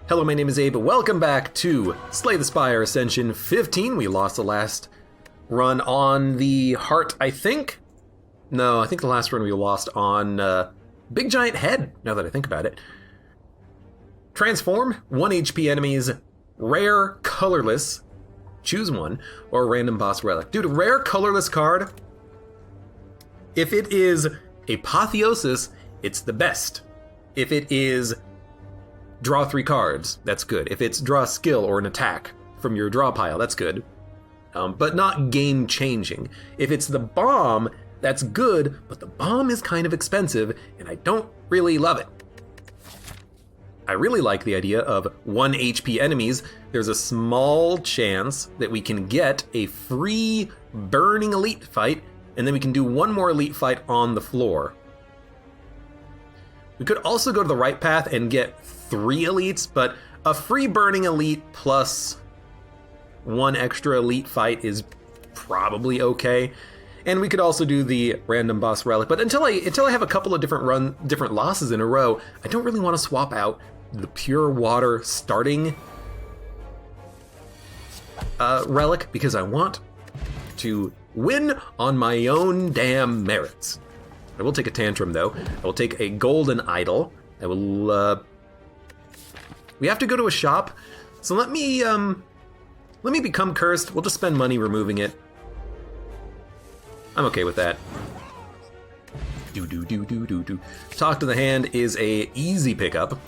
Hello, my name is Abe. Welcome back to Slay the Spire Ascension 15. We lost the last run on the heart, I think. No, I think the last run we lost on Big Giant Head, now that I think about it. Transform, 1 HP enemies, rare, colorless, choose one, or random boss relic. Dude, a rare colorless card, if it is Apotheosis, it's the best. If it is draw 3 cards, that's good. If it's draw a skill or an attack from your draw pile, that's good. But not game-changing. If it's the bomb, that's good, but the bomb is kind of expensive, and I don't really love it. I really like the idea of 1 HP enemies. There's a small chance that we can get a free burning elite fight, and then we can do 1 more elite fight on the floor. We could also go to the right path and get 3 elites, but a free burning elite plus 1 extra elite fight is probably okay. And we could also do the random boss relic, but until I have a couple of different losses in a row, I don't really want to swap out the pure water starting relic, because I want to win on my own damn merits. I will take a tantrum though. I will take a golden idol. I will we have to go to a shop, so let me become cursed. We'll just spend money removing it. I'm okay with that. Talk to the hand is a easy pickup.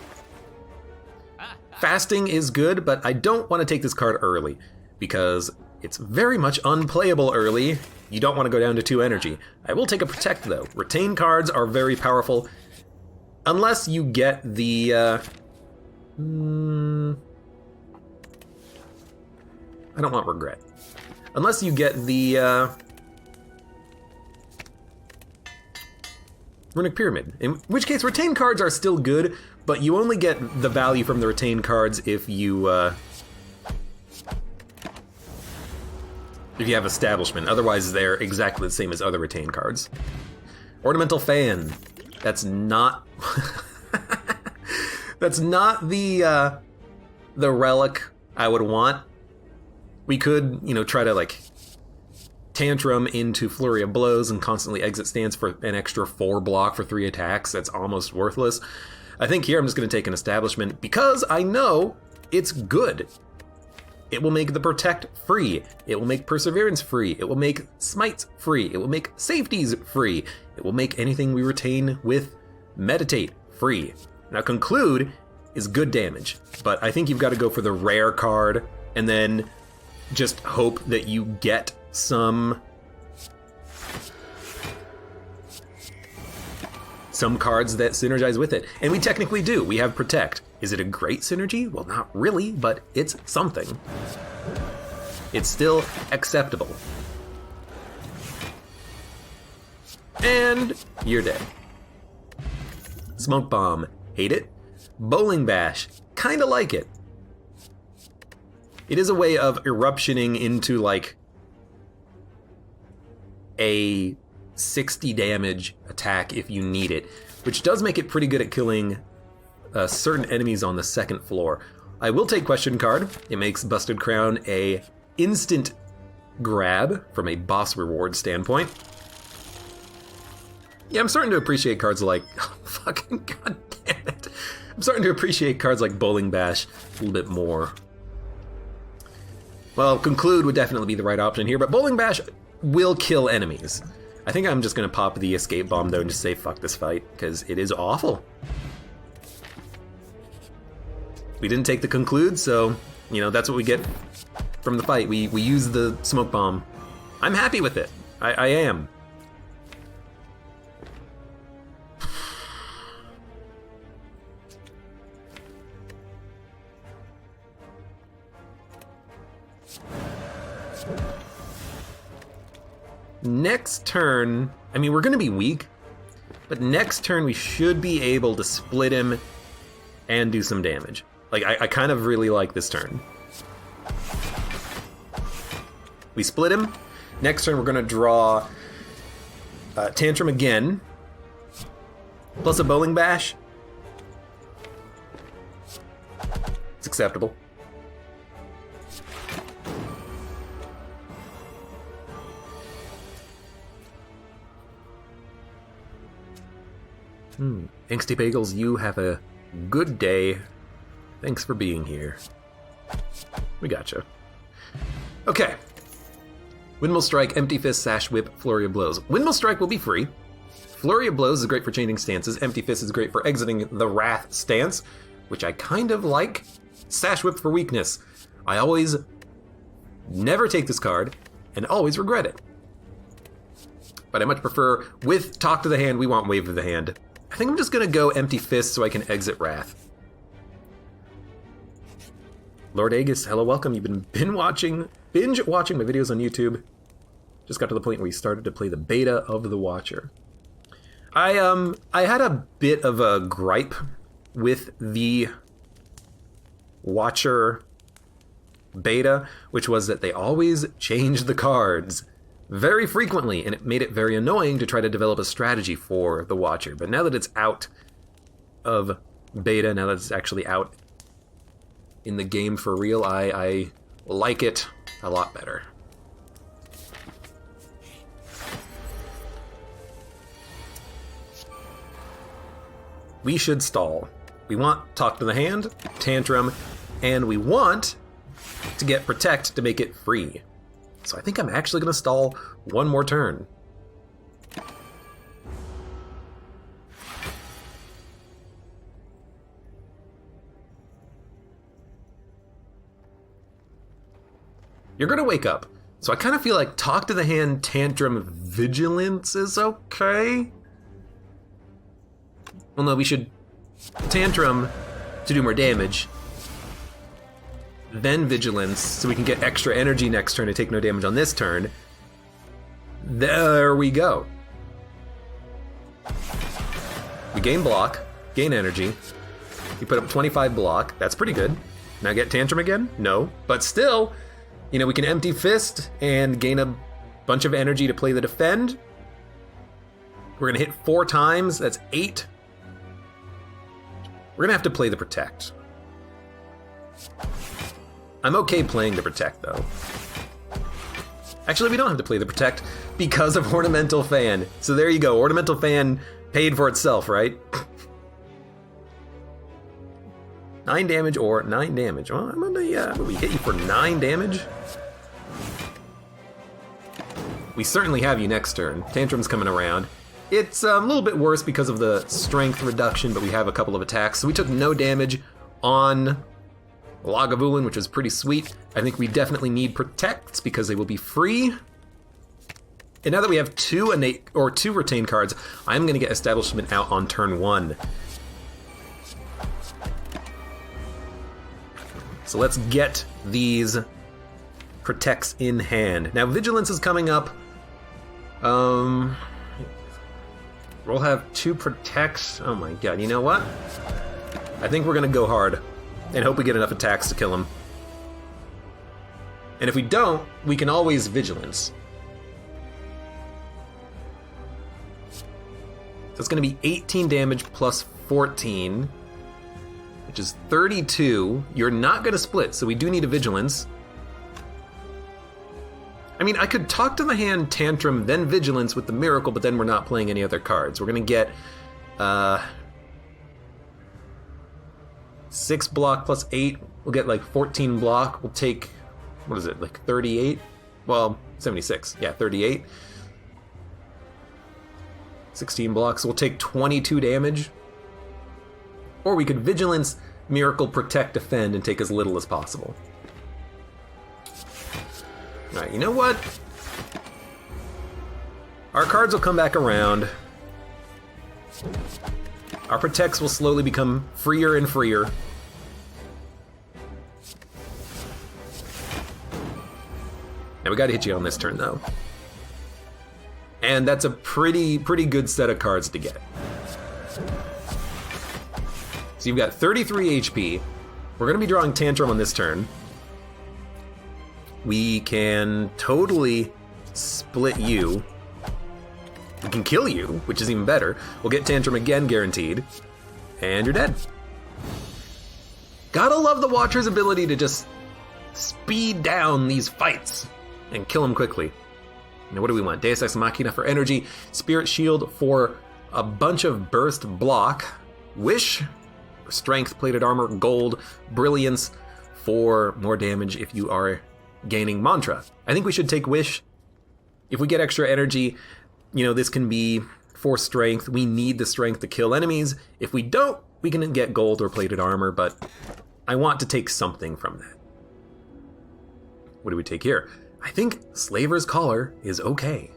Fasting is good, but I don't want to take this card early because it's very much unplayable early. You don't want to go down to 2 energy. I will take a protect though. Retain cards are very powerful unless you get the I don't want regret. Unless you get the Runic Pyramid, in which case retain cards are still good, but you only get the value from the retain cards if you have establishment. Otherwise, they're exactly the same as other retain cards. Ornamental Fan. That's not that's not the relic I would want. We could, try to like tantrum into Flurry of Blows and constantly exit stance for an extra 4 block for 3 attacks. That's almost worthless. I think here I'm just going to take an establishment because I know it's good. It will make the protect free. It will make perseverance free. It will make smites free. It will make safeties free. It will make anything we retain with meditate free. Now conclude is good damage, but I think you've got to go for the rare card and then just hope that you get some cards that synergize with it. And we technically do. We have protect. Is it a great synergy? Well, not really, but it's something. It's still acceptable. And you're dead. Smoke Bomb. Hate it. Bowling Bash. Kinda like it. It is a way of eruptioning into like a 60 damage attack if you need it, which does make it pretty good at killing certain enemies on the 2nd floor. I will take Question Card. It makes Busted Crown a instant grab from a boss reward standpoint. Yeah, I'm starting to appreciate cards like, oh, fucking god damn it. I'm starting to appreciate cards like Bowling Bash a little bit more. Well, Conclude would definitely be the right option here, but Bowling Bash will kill enemies. I think I'm just gonna pop the Escape Bomb though and just say fuck this fight, because it is awful. We didn't take the Conclude, so, that's what we get from the fight. We use the Smoke Bomb. I'm happy with it. I am. Next turn, we're gonna be weak, but next turn we should be able to split him and do some damage. Like, I kind of really like this turn. We split him. Next turn we're gonna draw Tantrum again, plus a Bowling Bash. It's acceptable. Angsty Bagels, you have a good day. Thanks for being here. We gotcha. Okay. Windmill Strike, Empty Fist, Sash Whip, Flurry of Blows. Windmill Strike will be free. Flurry of Blows is great for changing stances. Empty Fist is great for exiting the Wrath stance, which I kind of like. Sash Whip for weakness. I always never take this card and always regret it. But I much prefer, with Talk to the Hand, we want Wave of the Hand. I think I'm just gonna go Empty Fist so I can exit Wrath. Lord Aegis, hello, welcome. You've been binge watching my videos on YouTube. Just got to the point where we started to play the beta of the Watcher. I had a bit of a gripe with the Watcher beta, which was that they always changed the cards very frequently, and it made it very annoying to try to develop a strategy for the Watcher. But now that it's out of beta, now that it's actually out in the game for real, I like it a lot better. We should stall. We want Talk to the Hand, Tantrum, and we want to get Protect to make it free. So I think I'm actually going to stall one more turn. You're going to wake up. So I kind of feel like Talk to the Hand, Tantrum, Vigilance is okay. Well, no, we should Tantrum to do more damage. Then Vigilance, so we can get extra energy next turn to take no damage on this turn. There we go. We gain block, gain energy. We put up 25 block, that's pretty good. Now get Tantrum again? No. But still, you know, we can Empty Fist and gain a bunch of energy to play the Defend. We're gonna hit 4 times, that's 8. We're gonna have to play the Protect. I'm okay playing the Protect, though. Actually, we don't have to play the Protect because of Ornamental Fan. So there you go, Ornamental Fan paid for itself, right? 9 damage or 9 damage. Well, I'm gonna we hit you for 9 damage. We certainly have you next turn. Tantrum's coming around. It's a little bit worse because of the strength reduction, but we have a couple of attacks. So we took no damage on Lagavulin, which is pretty sweet. I think we definitely need Protects because they will be free. And now that we have 2 retain cards, I'm going to get Establishment out on turn 1. So let's get these Protects in hand. Now Vigilance is coming up. We'll have 2 Protects. Oh my god, you know what? I think we're gonna go hard and hope we get enough attacks to kill him. And if we don't, we can always Vigilance. So it's gonna be 18 damage plus 14, which is 32. You're not gonna split, so we do need a Vigilance. I mean, I could Talk to the Hand, Tantrum, then Vigilance with the Miracle, but then we're not playing any other cards. We're gonna get 6 block plus 8. We'll get like 14 block. We'll take, what is it, like 38? Well, 76. Yeah, 38. 16 blocks. We'll take 22 damage. Or we could Vigilance, Miracle, Protect, Defend, and take as little as possible. Alright, you know what? Our cards will come back around. Our Protects will slowly become freer and freer. Now we gotta hit you on this turn, though. And that's a pretty good set of cards to get. So you've got 33 HP. We're gonna be drawing Tantrum on this turn. We can totally split you. We can kill you, which is even better. We'll get Tantrum again, guaranteed. And you're dead. Gotta love the Watcher's ability to just speed down these fights and kill them quickly. Now what do we want? Deus Ex Machina for energy, Spirit Shield for a bunch of burst block, Wish for strength, plated armor, gold, Brilliance for more damage if you are gaining Mantra. I think we should take Wish. If we get extra energy, this can be for strength. We need the strength to kill enemies. If we don't, we can get gold or plated armor, but I want to take something from that. What do we take here? I think Slaver's Collar is okay.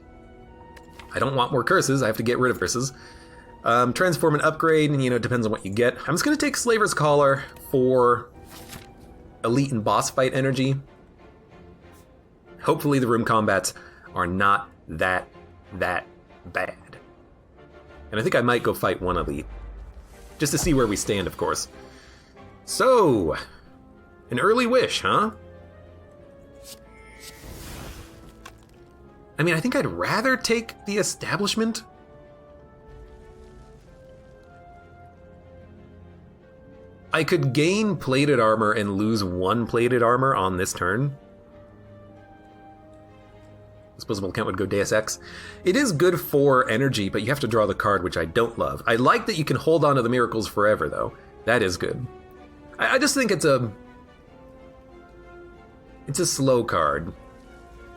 I don't want more curses. I have to get rid of curses. Transform and upgrade, it depends on what you get. I'm just going to take Slaver's Collar for elite and boss fight energy. Hopefully the room combats are not that bad. And I think I might go fight one elite. Just to see where we stand, of course. So, an early Wish, huh? I mean, I think I'd rather take the Establishment. I could gain plated armor and lose 1 plated armor on this turn. Disposable account would go Deus Ex. It is good for energy, but you have to draw the card, which I don't love. I like that you can hold on to the miracles forever, though. That is good. I just think it's a slow card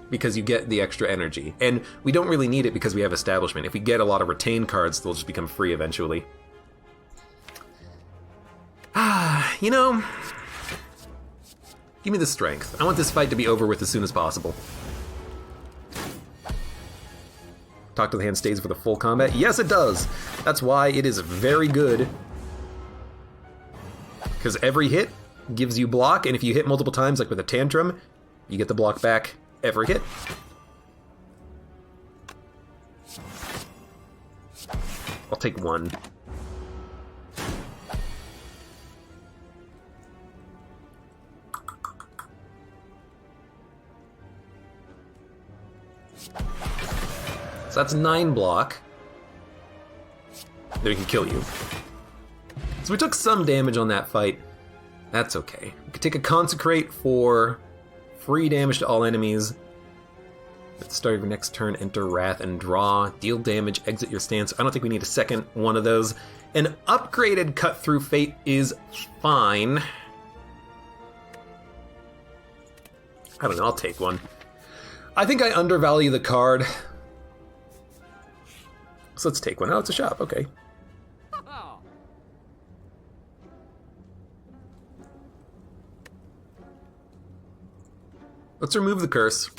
because you get the extra energy. And we don't really need it because we have Establishment. If we get a lot of retained cards, they'll just become free eventually. Give me the strength. I want this fight to be over with as soon as possible. Talk to the hand stays for the full combat. Yes, it does. That's why it is very good. Because every hit gives you block, and if you hit multiple times, like with a Tantrum, you get the block back every hit. I'll take 1. So that's 9 block. Then he can kill you. So we took some damage on that fight. That's okay. We could take a Consecrate for free damage to all enemies. At the start of your next turn, enter Wrath and draw. Deal damage, exit your stance. I don't think we need a second one of those. An upgraded Cut Through Fate is fine. I don't know, I'll take one. I think I undervalue the card. So let's take one. Oh, it's a shop. Okay. Let's remove the curse.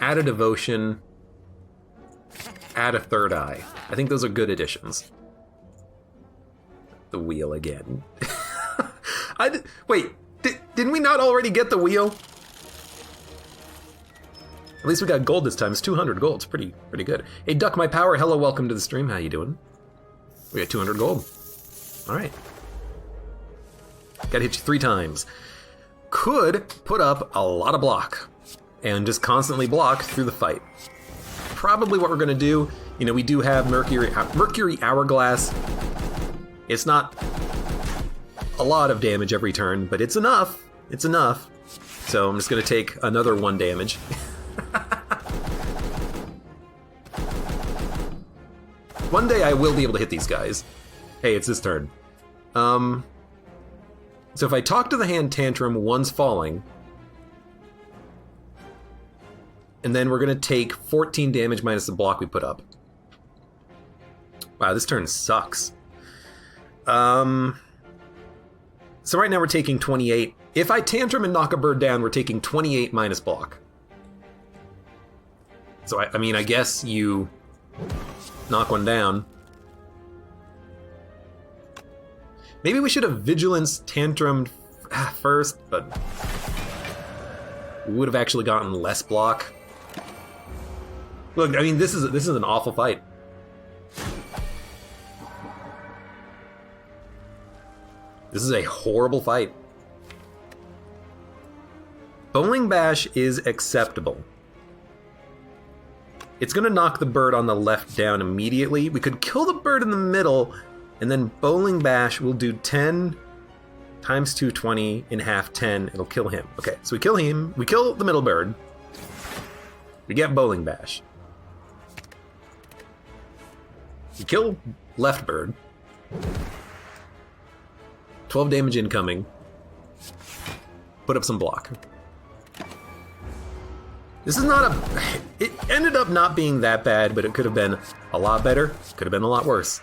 Add a devotion. Add a third eye. I think those are good additions. The wheel again. Wait, didn't we not already get the wheel? At least we got gold this time. It's 200 gold. It's pretty good. Hey, Duck My Power. Hello, welcome to the stream. How you doing? We got 200 gold. All right. Gotta hit you 3 times. Could put up a lot of block and just constantly block through the fight. Probably what we're gonna do. We do have Mercury Hourglass. It's not a lot of damage every turn, but it's enough. It's enough. So I'm just gonna take another 1 damage. One day I will be able to hit these guys. Hey, it's this turn. So if I talk to the hand Tantrum, 1's falling. And then we're gonna take 14 damage minus the block we put up. Wow, this turn sucks. So right now we're taking 28. If I Tantrum and knock a bird down, we're taking 28 minus block. So I guess you knock one down. Maybe we should have Vigilance Tantrumed first, but we would have actually gotten less block. Look, I mean, this is an awful fight. This is a horrible fight. Bowling Bash is acceptable. It's gonna knock the bird on the left down immediately. We could kill the bird in the middle, and then Bowling Bash will do 10 times 2, 20, in half, 10. It'll kill him. Okay, so we kill him. We kill the middle bird. We get Bowling Bash. We kill left bird. 12 damage incoming. Put up some block. This is not a... It ended up not being that bad, but it could have been a lot better. Could have been a lot worse.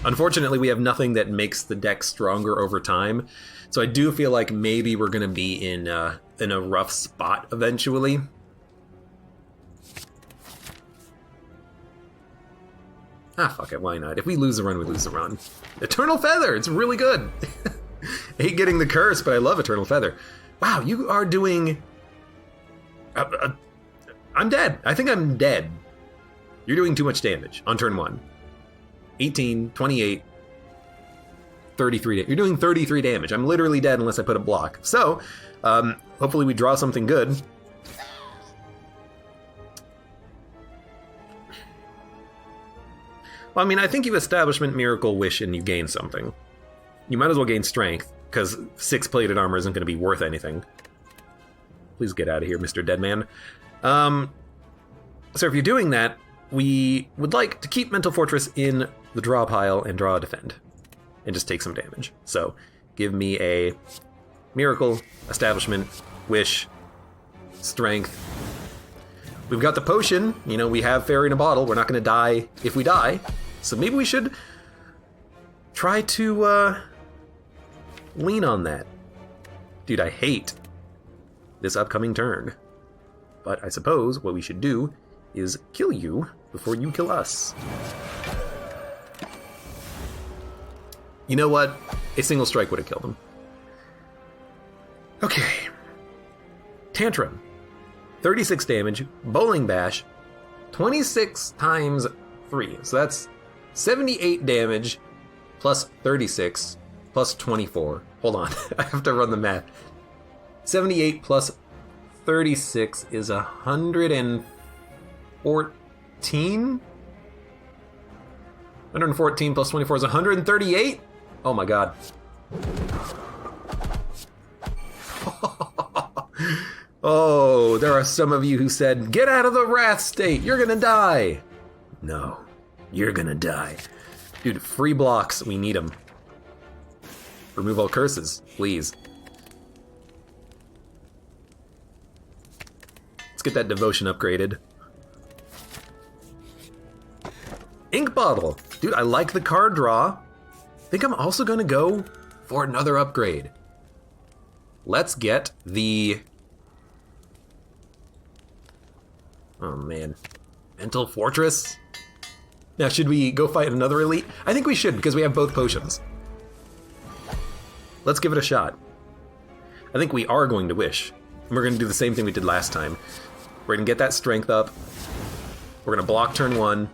Unfortunately, we have nothing that makes the deck stronger over time. So I do feel like maybe we're going to be in a rough spot eventually. Ah, fuck it, why not? If we lose the run, we lose the run. Eternal Feather, it's really good. I hate getting the curse, but I love Eternal Feather. Wow, you are doing... I'm dead. I think I'm dead. You're doing too much damage on turn 1. 18, 28, 33. You're doing 33 damage. I'm literally dead unless I put a block. So, hopefully we draw something good. Well, I mean, I think you Establishment, Miracle, Wish, and you gain something. You might as well gain Strength, because 6 plated armor isn't going to be worth anything. Please get out of here, Mr. Deadman. So if you're doing that, we would like to keep Mental Fortress in the draw pile and draw a defend. And just take some damage. So, give me a Miracle, Establishment, Wish, Strength. We've got the potion. You know, we have Fairy in a bottle. We're not going to die if we die. So maybe we should try to lean on that. Dude, I hate this upcoming turn. But I suppose what we should do is kill you before you kill us. You know what? A single strike would have killed him. Okay. Tantrum. 36 damage. Bowling Bash. 26 times 3. So that's 78 damage plus 36 plus 24. Hold on. I have to run the math. 78 plus 36 is 114? 114 plus 24 is 138? Oh my god. Oh, there are some of you who said, get out of the wrath state, you're gonna die. No, you're gonna die. Dude, free blocks, we need them. Remove all curses, please. Let's get that devotion upgraded. Ink bottle. Dude, I like the card draw. I think I'm also gonna go for another upgrade. Let's get the... Oh man. Mental Fortress? Now, should we go fight another elite? I think we should, because we have both potions. Let's give it a shot. I think we are going to wish. And we're gonna do the same thing we did last time. We're gonna get that strength up. We're gonna block turn 1.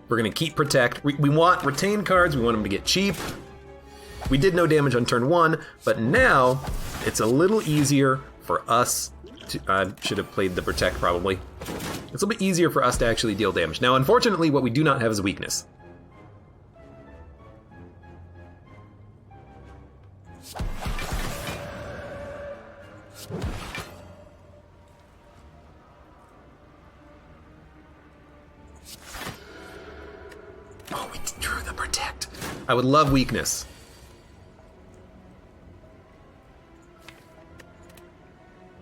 We're gonna keep protect. We want retained cards, we want them to get cheap. We did no damage on turn 1, but now it's a little easier for us to... I should have played the protect probably. It's a little bit easier for us to actually deal damage. Now, unfortunately, what we do not have is a weakness. Oh, we drew the protect. I would love weakness.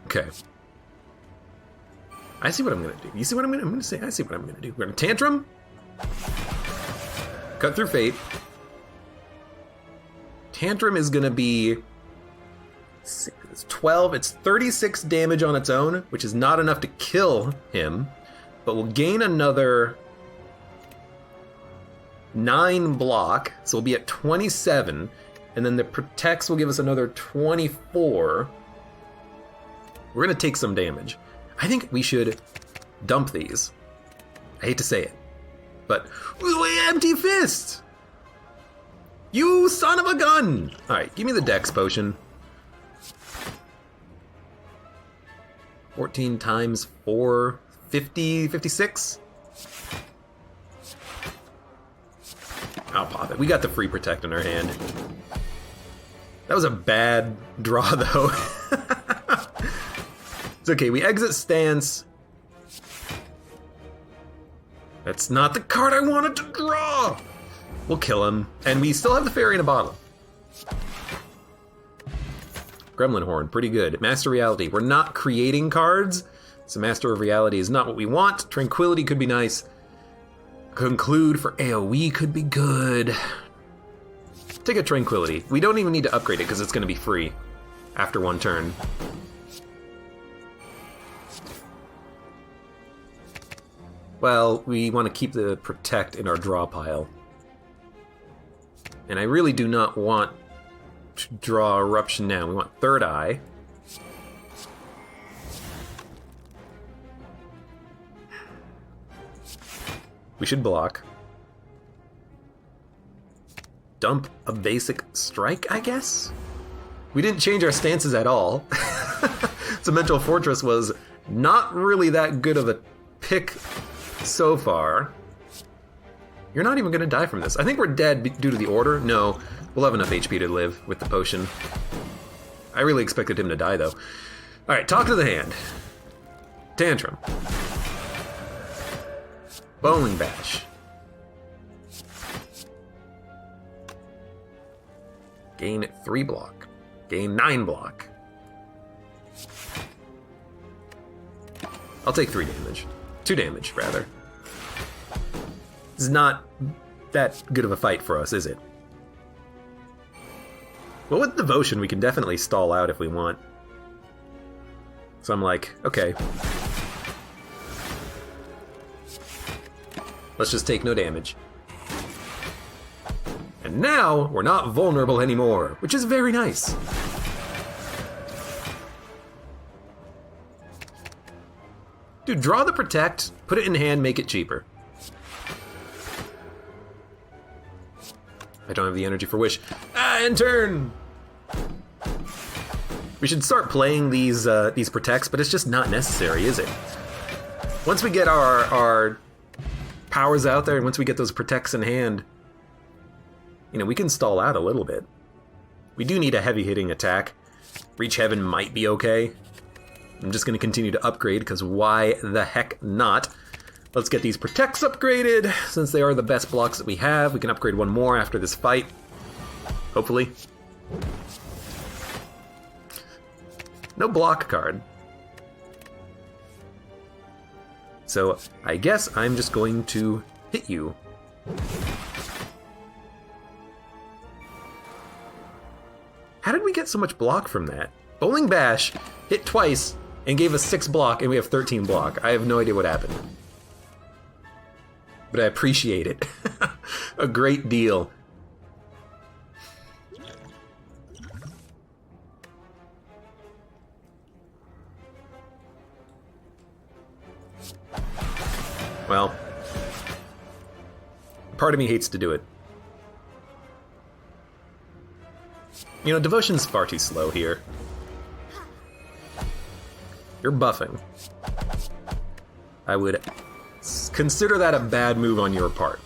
Okay. I see what I'm gonna do. You see what I'm gonna say? I see what I'm gonna do. We're gonna tantrum. Cut through fate. Tantrum is gonna be... It's 12. It's 36 damage on its own, which is not enough to kill him, but we'll gain another 9 block, so we'll be at 27, and then the protects will give us another 24. We're gonna take some damage. I think we should dump these. I hate to say it, but empty fist! You son of a gun! Alright, give me the dex potion. 14 times 4, 50, 56? I'll pop it. We got the free protect in our hand. That was a bad draw, though. It's okay, we exit stance. That's not the card I wanted to draw! We'll kill him, and we still have the fairy in a bottle. Gremlin Horn, pretty good. Master Reality, we're not creating cards, so Master of Reality is not what we want. Tranquility could be nice. Conclude for AoE could be good. Take a Tranquility. We don't even need to upgrade it because it's going to be free after one turn. Well, we want to keep the Protect in our draw pile. And I really do not want to draw Eruption now. We want Third Eye. We should block. Dump a basic strike, I guess? We didn't change our stances at all. So Mental Fortress was not really that good of a pick so far. You're not even going to die from this. I think we're dead due to the order. No, we'll have enough HP to live with the potion. I really expected him to die, though. Alright, talk to the hand. Tantrum. Bowling Bash. Gain 3 block. Gain 9 block. I'll take 3 damage. 2 damage, rather. This is not that good of a fight for us, is it? Well, with Devotion, we can definitely stall out if we want. So I'm like, okay. Let's just take no damage. And now, we're not vulnerable anymore, which is very nice. Dude, draw the Protect, put it in hand, make it cheaper. I don't have the energy for Wish. End turn! We should start playing these Protects, but it's just not necessary, is it? Once we get our powers out there, and once we get those Protects in hand, you know, we can stall out a little bit. We do need a heavy-hitting attack. Reach Heaven might be okay. I'm just going to continue to upgrade, because why the heck not? Let's get these Protects upgraded, since they are the best blocks that we have. We can upgrade one more after this fight. Hopefully. No block card. So, I guess I'm just going to hit you. How did we get so much block from that? Bowling Bash hit twice and gave us 6 block, and we have 13 block. I have no idea what happened. But I appreciate it. A great deal. Well, part of me hates to do it. You know, Devotion's far too slow here. You're buffing. I would consider that a bad move on your part.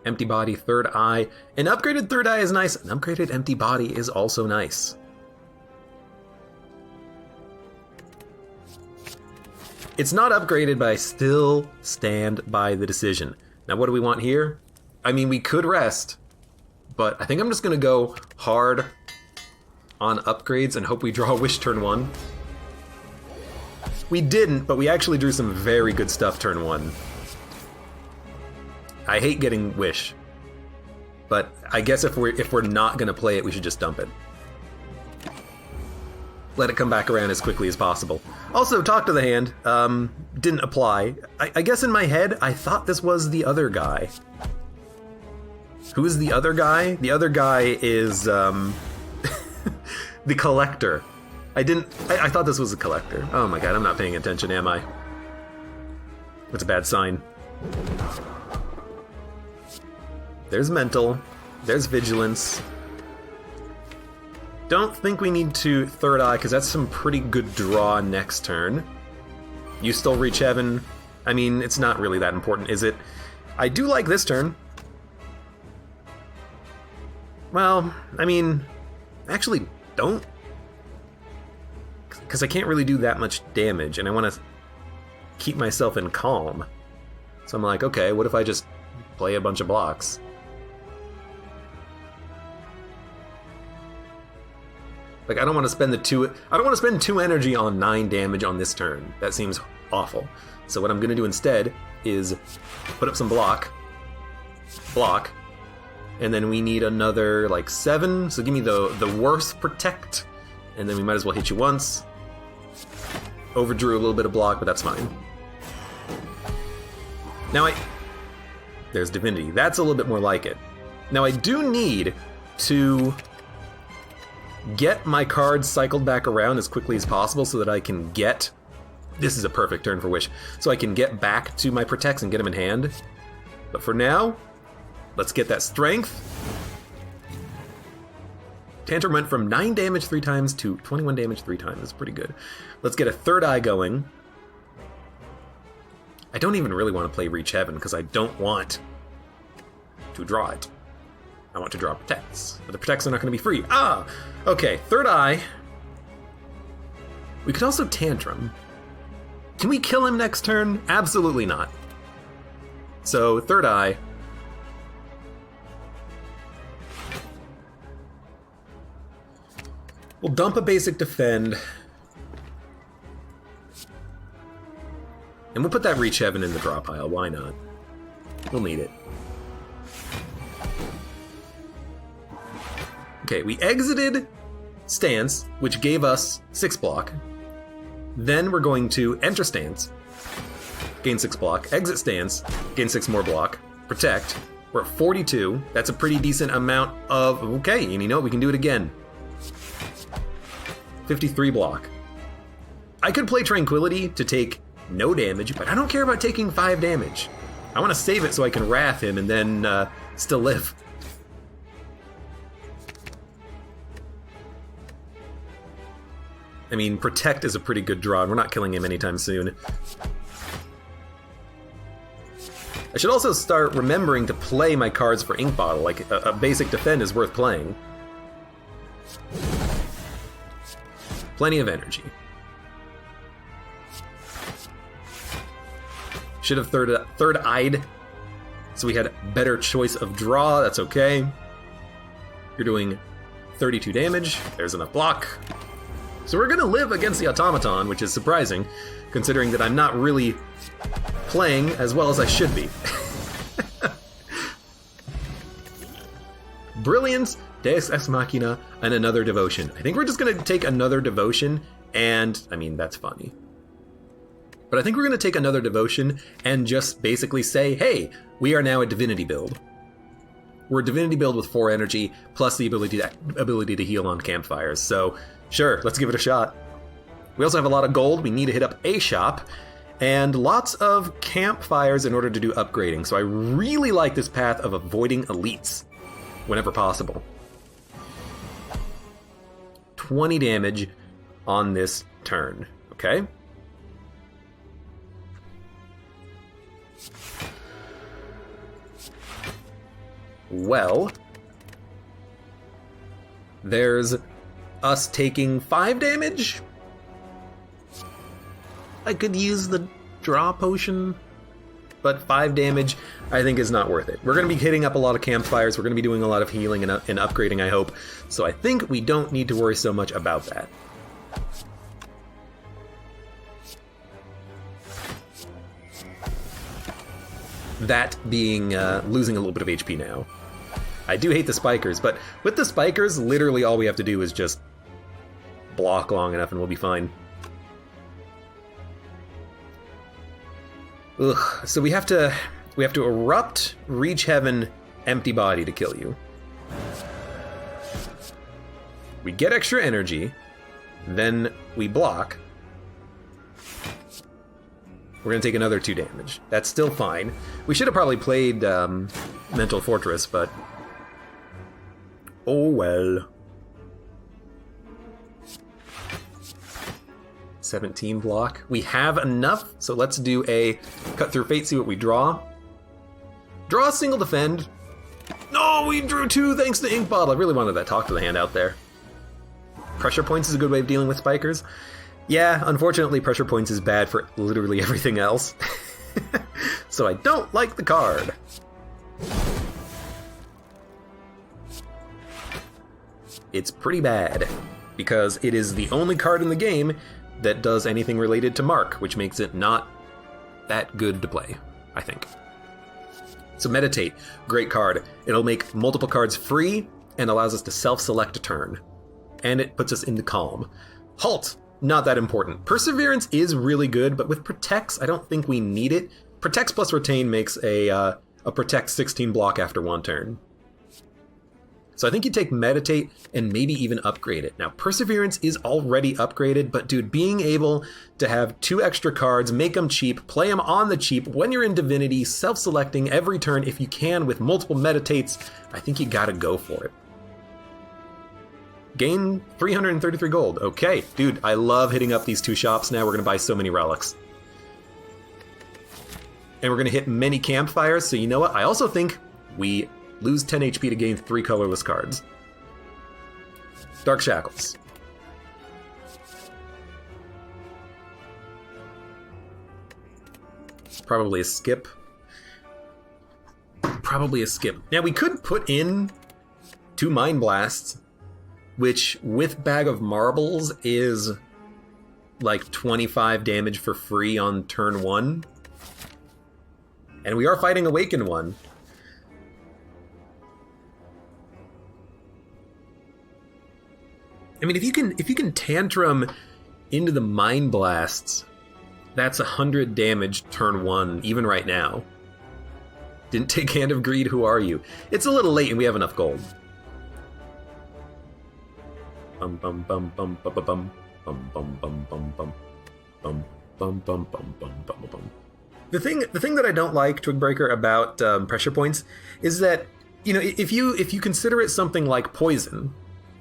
Empty Body, Third Eye. An upgraded Third Eye is nice. An upgraded Empty Body is also nice. It's not upgraded, but I still stand by the decision. Now, what do we want here? I mean, we could rest, but I think I'm just going to go hard on upgrades and hope we draw Wish turn 1. We didn't, but we actually drew some very good stuff turn 1. I hate getting Wish, but I guess if we're not going to play it, we should just dump it. Let it come back around as quickly as possible. Also, talk to the hand. Didn't apply. I guess in my head, I thought this was the other guy. Who is the other guy? The other guy is the Collector. I thought this was a Collector. Oh my god, I'm not paying attention, am I? That's a bad sign. There's Mental. There's Vigilance. Don't think we need to Third Eye, because that's some pretty good draw next turn. You still Reach Heaven. I mean, it's not really that important, is it? I do like this turn. Well, I mean, actually don't. Because I can't really do that much damage, and I want to keep myself in calm. So I'm like, okay, what if I just play a bunch of blocks? Like, I don't want to spend two energy on 9 damage on this turn. That seems awful. So what I'm going to do instead is put up some block, and then we need another, like, 7. So give me the worst protect, and then we might as well hit you once. Overdrew a little bit of block, but that's fine. Now there's Divinity. That's a little bit more like it. Now I do need to get my cards cycled back around as quickly as possible so that I can get... This is a perfect turn for Wish. So I can get back to my protects and get them in hand. But for now, let's get that strength. Tantrum went from 9 damage 3 times to 21 damage 3 times. That's pretty good. Let's get a third eye going. I don't even really want to play Reach Heaven because I don't want to draw it. I want to draw protects, but the protects are not going to be free. Ah! Okay, third eye. We could also Tantrum. Can we kill him next turn? Absolutely not. So, third eye. We'll dump a basic defend. And we'll put that Reach Heaven in the draw pile. Why not? We'll need it. Okay, we exited Stance, which gave us 6 block. Then we're going to enter Stance, gain 6 block, exit Stance, gain 6 more block, protect. We're at 42. That's a pretty decent amount of... Okay, and you know what? We can do it again. 53 block. I could play Tranquility to take no damage, but I don't care about taking 5 damage. I want to save it so I can Wrath him and then still live. I mean, Protect is a pretty good draw, and we're not killing him anytime soon. I should also start remembering to play my cards for Ink Bottle. Like, a basic defend is worth playing. Plenty of energy. Should have third-eyed, so we had better choice of draw. That's okay. You're doing 32 damage. There's enough block. So we're going to live against the Automaton, which is surprising, considering that I'm not really playing as well as I should be. Brilliance, Deus Ex Machina, and another Devotion. I think we're just going to take another Devotion, and, I mean, that's funny. But I think we're going to take another Devotion and just basically say, hey, we are now a Divinity build. We're a Divinity build with 4 energy, plus the ability to heal on campfires. So, sure, let's give it a shot. We also have a lot of gold. We need to hit up a shop. And lots of campfires in order to do upgrading. So I really like this path of avoiding elites whenever possible. 20 damage on this turn, okay? Well, there's us taking 5 damage. I could use the draw potion, but 5 damage I think is not worth it. We're going to be hitting up a lot of campfires. We're going to be doing a lot of healing and upgrading, I hope. So I think we don't need to worry so much about that. That being losing a little bit of HP now. I do hate the spikers, but with the spikers, literally all we have to do is just block long enough and we'll be fine. Ugh, so we have to erupt, reach heaven, empty body to kill you. We get extra energy, then we block. We're gonna take another 2 damage. That's still fine. We should have probably played Mental Fortress, but oh well. 17 block. We have enough, so let's do a cut through fate, see what we draw. Draw a single defend. No! Oh, we drew 2 thanks to Ink Bottle. I really wanted that talk to the hand out there. Pressure points is a good way of dealing with spikers. Yeah, unfortunately, pressure points is bad for literally everything else. So I don't like the card. It's pretty bad, because it is the only card in the game that does anything related to Mark, which makes it not that good to play, I think. So Meditate, great card. It'll make multiple cards free and allows us to self-select a turn. And it puts us into Calm. Halt, not that important. Perseverance is really good, but with Protects, I don't think we need it. Protects plus Retain makes a Protect 16 block after 1 turn. So I think you take Meditate and maybe even upgrade it. Now, Perseverance is already upgraded, but dude, being able to have 2 extra cards, make them cheap, play them on the cheap when you're in Divinity, self-selecting every turn if you can with multiple Meditates, I think you gotta go for it. Gain 333 gold. Okay, dude, I love hitting up these 2 shops now. We're gonna buy so many relics. And we're gonna hit many campfires, so you know what? I also think we lose 10 HP to gain 3 colorless cards. Dark Shackles. Probably a skip. Probably a skip. Now we could put in 2 Mind Blasts, which with Bag of Marbles is like 25 damage for free on turn 1. And we are fighting Awaken 1. I mean, if you can Tantrum into the Mind Blasts, that's 100 damage turn 1, even right now. Didn't take Hand of Greed, who are you? It's a little late and we have enough gold. Bum bum bum bum bum bum bum bum bum bum bum bum bum bum bum bum bum bum. The thing that I don't like, Twigbreaker, about pressure points is that, you know, if you consider it something like poison,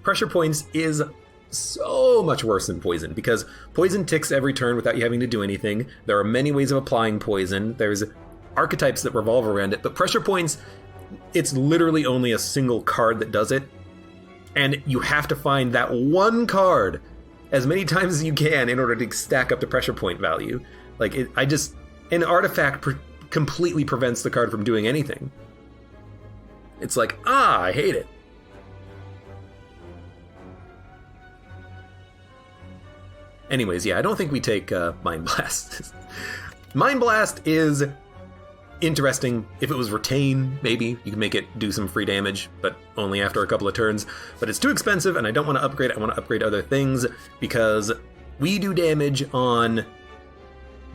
pressure points is so much worse than poison, because poison ticks every turn without you having to do anything. There are many ways of applying poison. There's archetypes that revolve around it, but pressure points, it's literally only a single card that does it, and you have to find that one card as many times as you can in order to stack up the pressure point value. Like, an artifact completely prevents the card from doing anything. It's like, I hate it. Anyways, yeah, I don't think we take Mind Blast. Mind Blast is interesting. If it was Retain, maybe you can make it do some free damage, but only after a couple of turns. But it's too expensive, and I don't want to upgrade. I want to upgrade other things, because we do damage on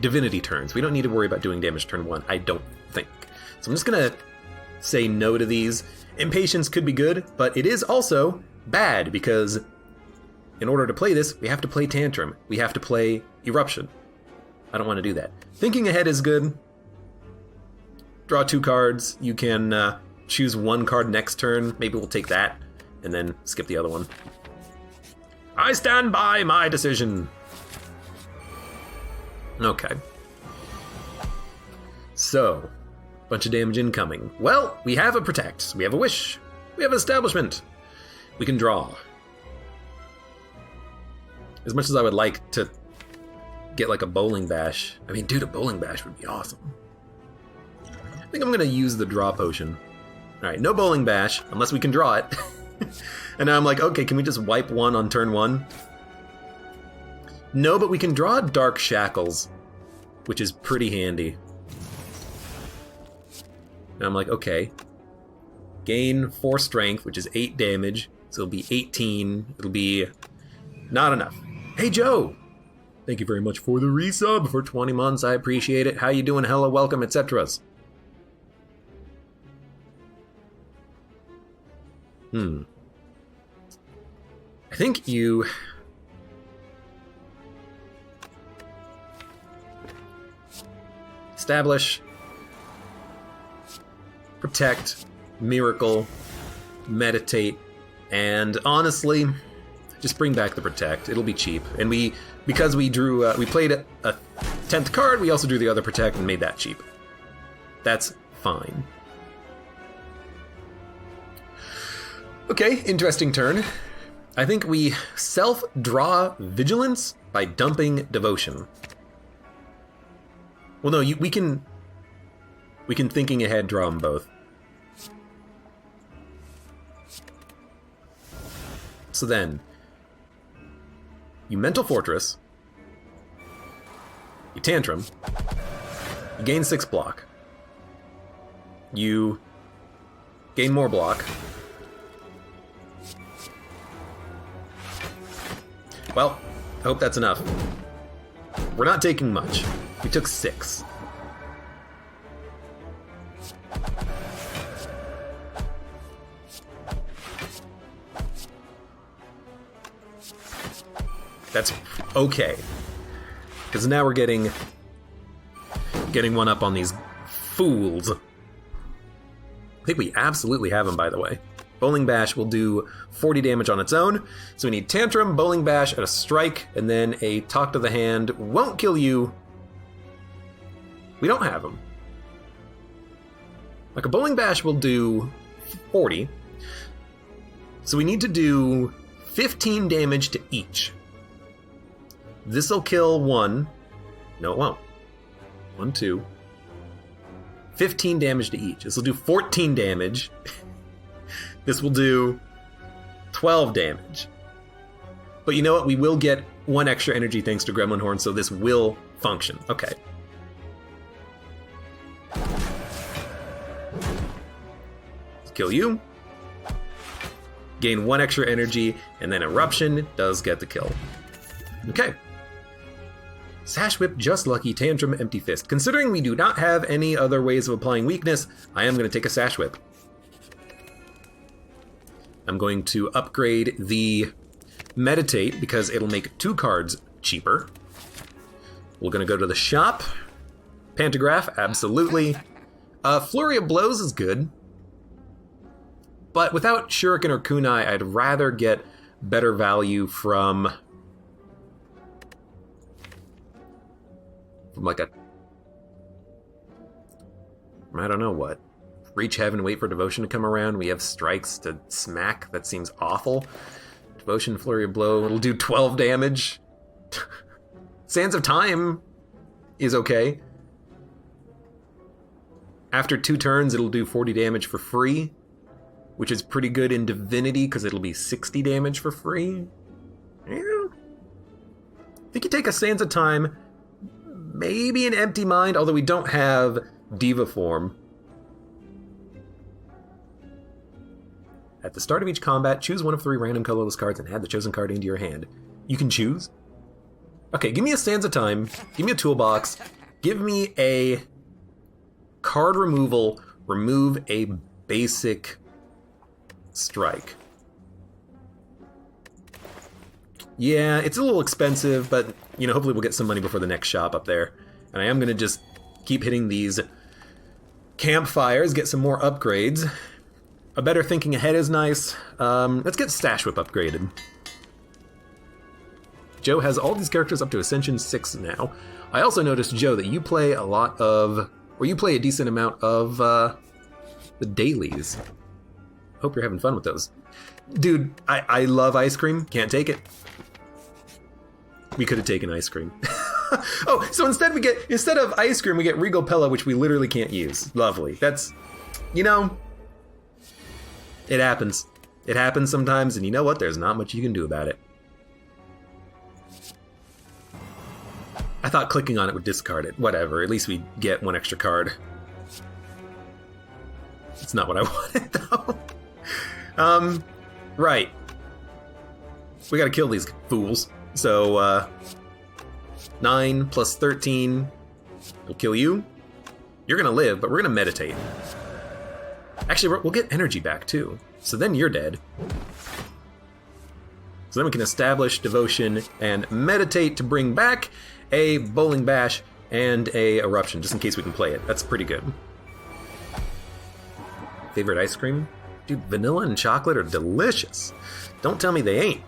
Divinity turns. We don't need to worry about doing damage turn 1, I don't think. So I'm just going to say no to these. Impatience could be good, but it is also bad, because in order to play this, we have to play Tantrum. We have to play Eruption. I don't want to do that. Thinking Ahead is good. Draw 2 cards. You can choose 1 card next turn. Maybe we'll take that, and then skip the other one. I stand by my decision. Okay. So, bunch of damage incoming. Well, we have a Protect. We have a Wish. We have an Establishment. We can draw. As much as I would like to get like a Bowling Bash. I mean, dude, a Bowling Bash would be awesome. I think I'm going to use the Draw Potion. Alright, no Bowling Bash, unless we can draw it. And now I'm like, okay, can we just wipe 1 on turn 1? No, but we can draw Dark Shackles, which is pretty handy. And I'm like, okay. Gain 4 strength, which is 8 damage, so it'll be 18. It'll be not enough. Hey, Joe! Thank you very much for the resub for 20 months. I appreciate it. How you doing? Hello, welcome, etc. I think you... Establish, Protect, Miracle, Meditate, and honestly, just bring back the Protect. It'll be cheap. And because we drew, we played a 10th card, we also drew the other Protect and made that cheap. That's fine. Okay, interesting turn. I think we self-draw Vigilance by dumping Devotion. Well, no, we can thinking ahead draw them both. So then, you Mental Fortress, you Tantrum, you gain 6 block, you gain more block. Well, I hope that's enough. We're not taking much. We took 6. That's okay. Because now we're getting one up on these fools. I think we absolutely have them, by the way. Bowling Bash will do 40 damage on its own. So we need Tantrum, Bowling Bash, and a Strike, and then a Talk to the Hand. Won't kill you. We don't have them. Like a Bowling Bash will do 40. So we need to do 15 damage to each. This'll kill 1. No, it won't. 1, 2. 15 damage to each. This will do 14 damage. This will do 12 damage. But you know what? We will get 1 extra energy thanks to Gremlin Horn, so this will function. Okay. Let's kill you. Gain 1 extra energy, and then Eruption does get the kill. Okay. Sash Whip, Just Lucky, Tantrum, Empty Fist. Considering we do not have any other ways of applying weakness, I am going to take a Sash Whip. I'm going to upgrade the Meditate because it'll make 2 cards cheaper. We're going to go to the shop. Pantograph, absolutely. Flurry of Blows is good. But without Shuriken or Kunai, I'd rather get better value from like a, I don't know what. Reach Heaven, wait for Devotion to come around. We have Strikes to smack. That seems awful. Devotion, Flurry of Blow. It'll do 12 damage. Sands of Time is okay. After 2 turns, it'll do 40 damage for free, which is pretty good in Divinity because it'll be 60 damage for free. Yeah. I think you take a Sands of Time, maybe an Empty Mind, although we don't have Diva Form. At the start of each combat, choose one of 3 random colorless cards and add the chosen card into your hand. You can choose? Okay, give me a Sands of Time, give me a Toolbox, give me a card removal, remove a basic Strike. Yeah, it's a little expensive, but, you know, hopefully we'll get some money before the next shop up there. And I am going to just keep hitting these campfires, get some more upgrades. A better Thinking Ahead is nice. Let's get Stash Whip upgraded. Joe has all these characters up to Ascension 6 now. I also noticed, Joe, that you play a lot of, or you play a decent amount of the dailies. Hope you're having fun with those. Dude, I love ice cream. Can't take it. We could have taken ice cream. Oh, so instead of ice cream, we get Regal Pella, which we literally can't use. Lovely. That's, you know, it happens. It happens sometimes, and you know what? There's not much you can do about it. I thought clicking on it would discard it. Whatever, at least we get 1 extra card. It's not what I wanted, though. Right. We gotta kill these fools. So, 9 plus 13 will kill you. You're gonna live, but we're gonna meditate. Actually, we'll get energy back, too. So then you're dead. So then we can establish Devotion and meditate to bring back a Bowling Bash and a Eruption, just in case we can play it. That's pretty good. Favorite ice cream? Dude, vanilla and chocolate are delicious. Don't tell me they ain't.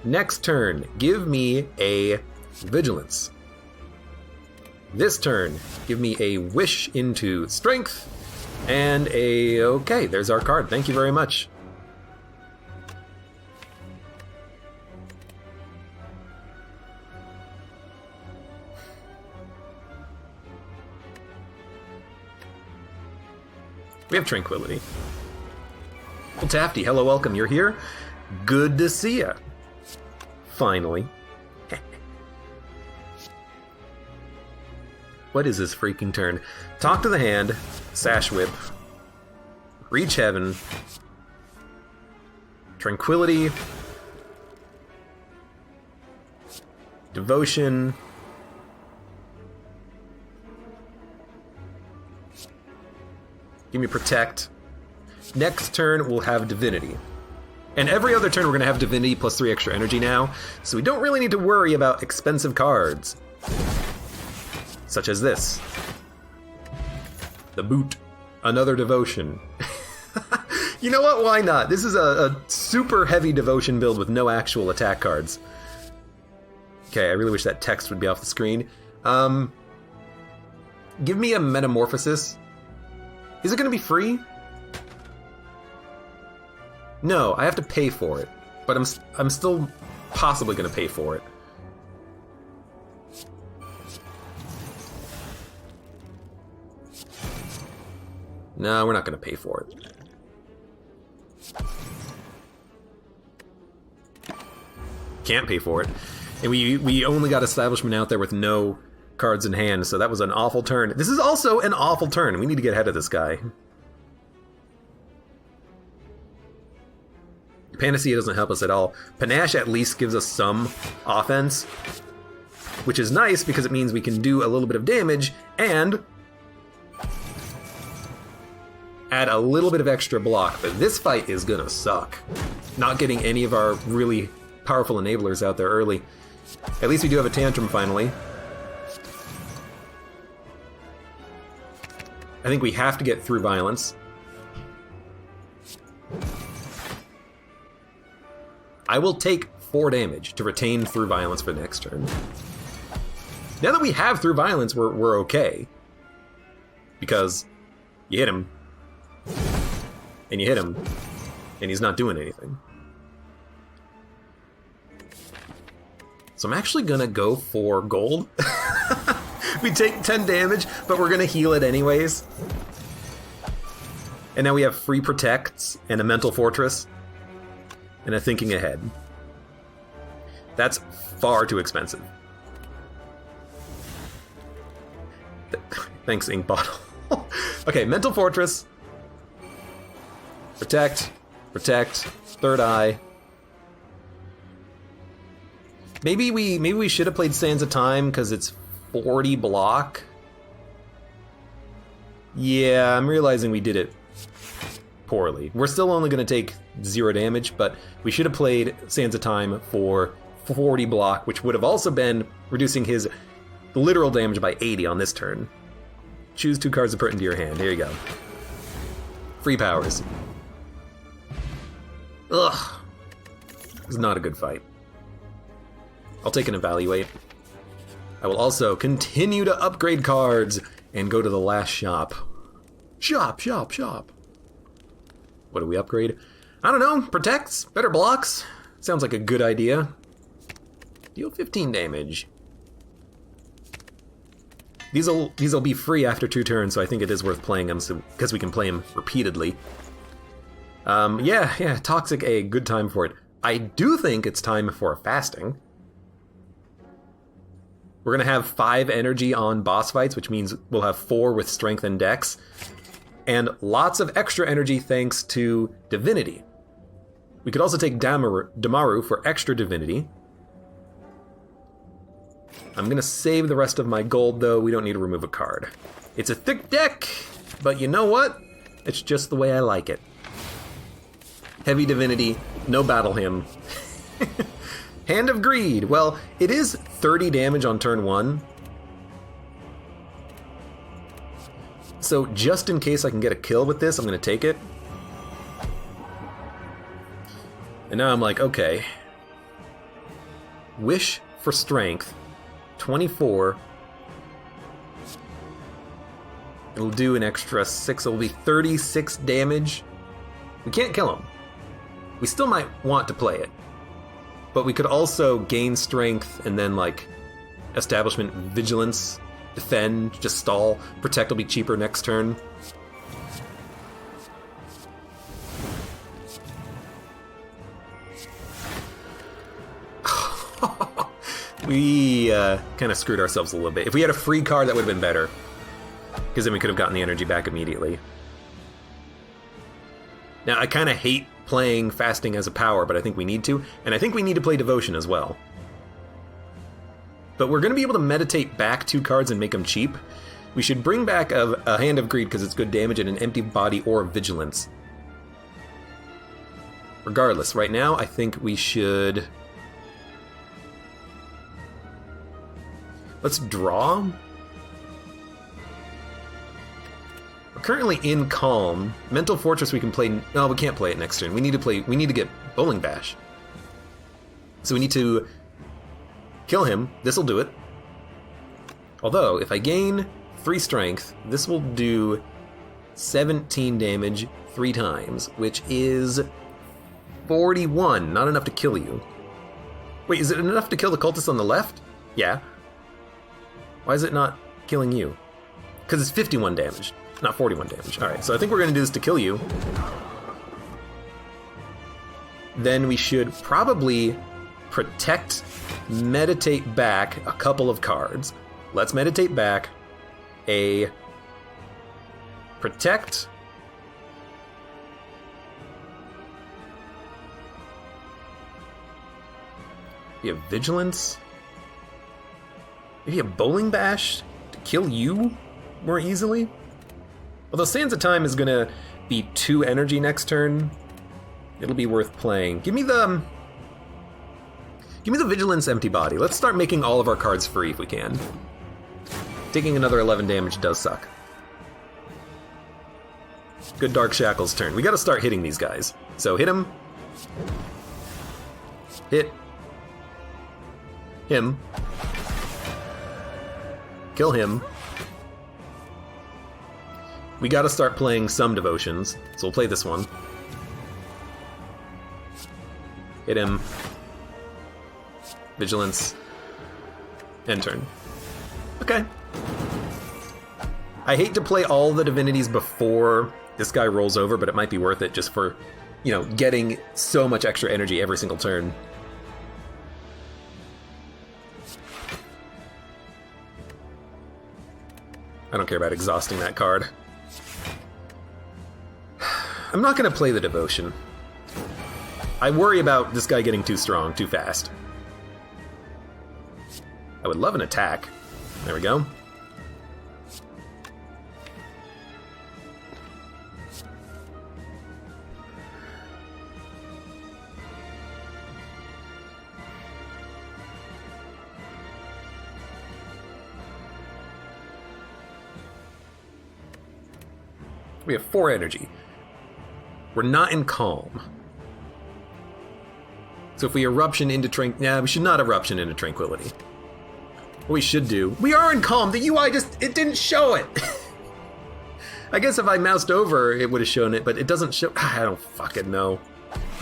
Next turn, give me a Vigilance. This turn, give me a Wish into Strength. And okay, there's our card. Thank you very much. We have Tranquility. Well, Tafty, hello, welcome. You're here? Good to see ya. Finally. What is this freaking turn? Talk to the hand, Sash Whip, Reach Heaven, Tranquility, Devotion, give me Protect. Next turn, we'll have Divinity. And every other turn, we're going to have Divinity plus 3 extra energy now, so we don't really need to worry about expensive cards. Such as this. The Boot. Another Devotion. You know what? Why not? This is a super heavy Devotion build with no actual attack cards. Okay, I really wish that text would be off the screen. Give me a Metamorphosis. Is it going to be free? No, I have to pay for it. But I'm still possibly going to pay for it. No, we're not going to pay for it. Can't pay for it. And we only got Establishment out there with no cards in hand, so that was an awful turn. This is also an awful turn. We need to get ahead of this guy. Panacea doesn't help us at all. Panache at least gives us some offense, which is nice because it means we can do a little bit of damage and add a little bit of extra block, but this fight is gonna suck. Not getting any of our really powerful enablers out there early. At least we do have a Tantrum finally. I think we have to get through Violence. I will take 4 damage to retain Through Violence for the next turn. Now that we have Through Violence, we're okay. Because you hit him, and you hit him, and he's not doing anything. So I'm actually gonna go for gold. We take 10 damage, but we're gonna heal it anyways. And now we have free protects and a mental fortress and a thinking ahead. That's far too expensive. Thanks, Ink Bottle. Okay, mental fortress. Protect, protect, third eye. Maybe we should have played Sands of Time because it's 40 block. Yeah, I'm realizing we did it poorly. We're still only going to take 0 damage, but we should have played Sands of Time for 40 block, which would have also been reducing his literal damage by 80 on this turn. Choose 2 cards to put into your hand. Here you go. Free powers. Ugh. It's not a good fight. I'll take an Evaluate. I will also continue to upgrade cards and go to the last shop. Shop, shop, shop. What do we upgrade? I don't know. Protects? Better blocks? Sounds like a good idea. Deal 15 damage. These'll be free after 2 turns, so I think it is worth playing them because we can play them repeatedly. Yeah, Toxic A, good time for it. I do think it's time for a fasting. We're going to have 5 energy on boss fights, which means we'll have 4 with strength and dex. And lots of extra energy thanks to divinity. We could also take Damaru for extra divinity. I'm going to save the rest of my gold, though. We don't need to remove a card. It's a thick deck, but you know what? It's just the way I like it. Heavy divinity, no battle hymn. Hand of Greed. Well, it is 30 damage on turn 1. So just in case I can get a kill with this, I'm going to take it. And now I'm like, okay. Wish for Strength. 24. It'll do an extra 6. It'll be 36 damage. We can't kill him. We still might want to play it. But we could also gain strength and then, like, establishment, vigilance, defend, just stall. Protect will be cheaper next turn. We kind of screwed ourselves a little bit. If we had a free card, that would have been better. Because then we could have gotten the energy back immediately. Now, I kind of hate playing fasting as a power, but I think we need to. And I think we need to play devotion as well. But we're going to be able to meditate back 2 cards and make them cheap. We should bring back a Hand of Greed because it's good damage and an empty body or vigilance. Regardless, right now I think we should... Let's draw. We're currently in Calm. Mental Fortress we can play... No, we can't play it next turn. We need to get Bowling Bash. So we need to kill him. This'll do it. Although, if I gain 3 strength, this will do 17 damage 3 times, which is 41. Not enough to kill you. Wait, is it enough to kill the cultist on the left? Yeah. Why is it not killing you? Because it's 51 damage, not 41 damage. Alright, so I think we're going to do this to kill you. Then we should probably protect, meditate back a couple of cards. Let's meditate back a protect. We have vigilance. Maybe a Bowling Bash to kill you more easily? Although Sands of Time is gonna be 2 energy next turn, it'll be worth playing. Give me the Vigilance Empty Body. Let's start making all of our cards free if we can. Taking another 11 damage does suck. Good Dark Shackles turn. We gotta start hitting these guys. So hit him. Hit. Him. Kill him. We gotta start playing some devotions, so we'll play this one. Hit him. Vigilance. End turn. Okay. I hate to play all the divinities before this guy rolls over, but it might be worth it just for, you know, getting so much extra energy every single turn. I don't care about exhausting that card. I'm not going to play the devotion. I worry about this guy getting too strong, too fast. I would love an attack. There we go. We have 4 energy. We're not in Calm. So if we eruption into we should not eruption into Tranquility. What we should do... We are in Calm! The UI it didn't show it! I guess if I moused over, it would have shown it, but it doesn't show... I don't fucking know.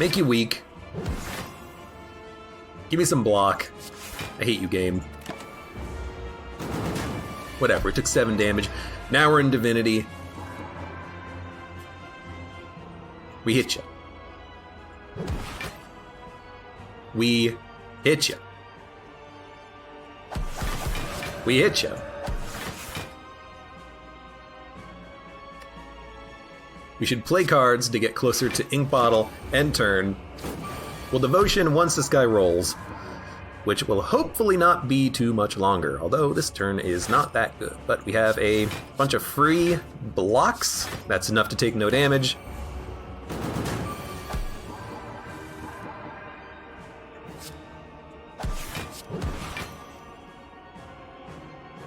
Make you weak. Give me some block. I hate you, game. Whatever, it took 7 damage. Now we're in Divinity. We hit you. We hit you. We hit you. We should play cards to get closer to Ink Bottle end turn. We'll Devotion once this guy rolls, which will hopefully not be too much longer, although this turn is not that good. But we have a bunch of free blocks. That's enough to take no damage.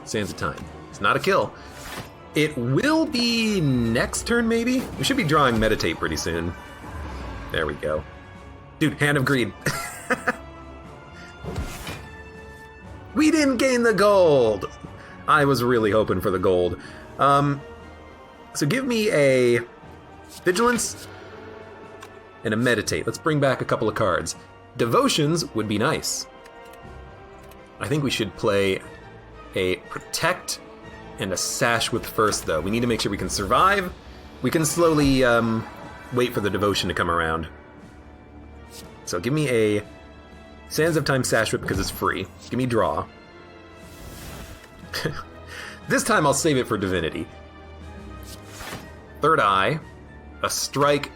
Sands of Time. It's not a kill. It will be next turn, maybe? We should be drawing Meditate pretty soon. There we go. Dude, Hand of Greed. We didn't gain the gold! I was really hoping for the gold. So give me a Vigilance and a Meditate. Let's bring back a couple of cards. Devotions would be nice. I think we should play a Protect and a Sash with first, though. We need to make sure we can survive. We can slowly wait for the Devotion to come around. So give me a Sands of Time Sash Whip because it's free. Give me Draw. This time I'll save it for Divinity. Third Eye. A Strike.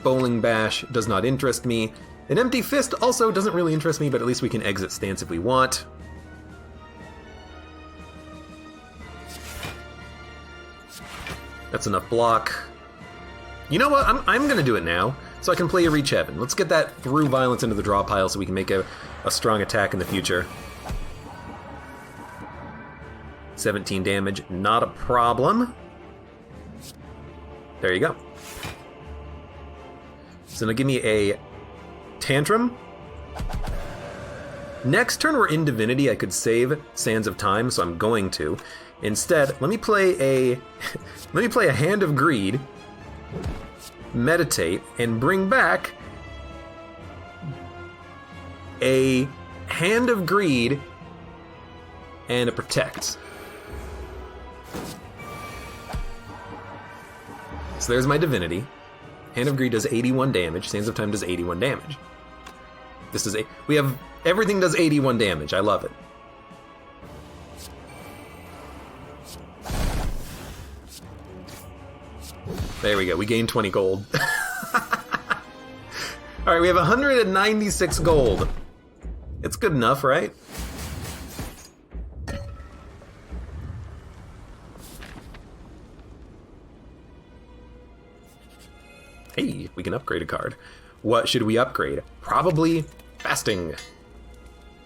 Bowling Bash does not interest me. An Empty Fist also doesn't really interest me, but at least we can exit stance if we want. That's enough block. You know what? I'm going to do it now, so I can play a Reach Heaven. Let's get that through violence into the draw pile so we can make a strong attack in the future. 17 damage, not a problem. There you go. So now give me a Tantrum. Next turn we're in Divinity, I could save Sands of Time, so I'm going to. Instead, let me play a Hand of Greed, Meditate, and bring back a Hand of Greed and a Protect. So there's my Divinity. Hand of Greed does 81 damage. Sands of Time does 81 damage. This is we have everything does 81 damage. I love it. There we go. We gained 20 gold. All right, we have 196 gold. It's good enough, right? Hey, we can upgrade a card. What should we upgrade? Probably Fasting.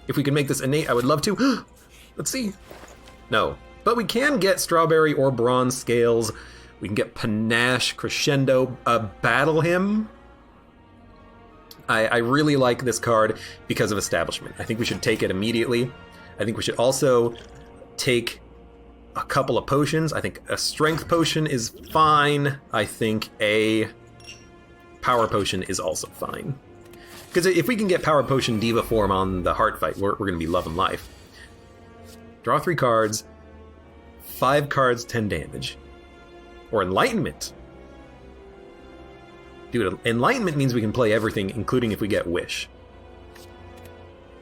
If we can make this innate, I would love to. Let's see. No, but we can get Strawberry or Bronze Scales. We can get Panache, Crescendo, Battle Hymn. I really like this card because of Establishment. I think we should take it immediately. I think we should also take a couple of potions. I think a Strength Potion is fine. I think a Power Potion is also fine. Because if we can get Power Potion Diva form on the Heart Fight, we're going to be loving life. Draw 3 cards. 5 cards, 10 damage. Or Enlightenment. Dude, Enlightenment means we can play everything, including if we get Wish.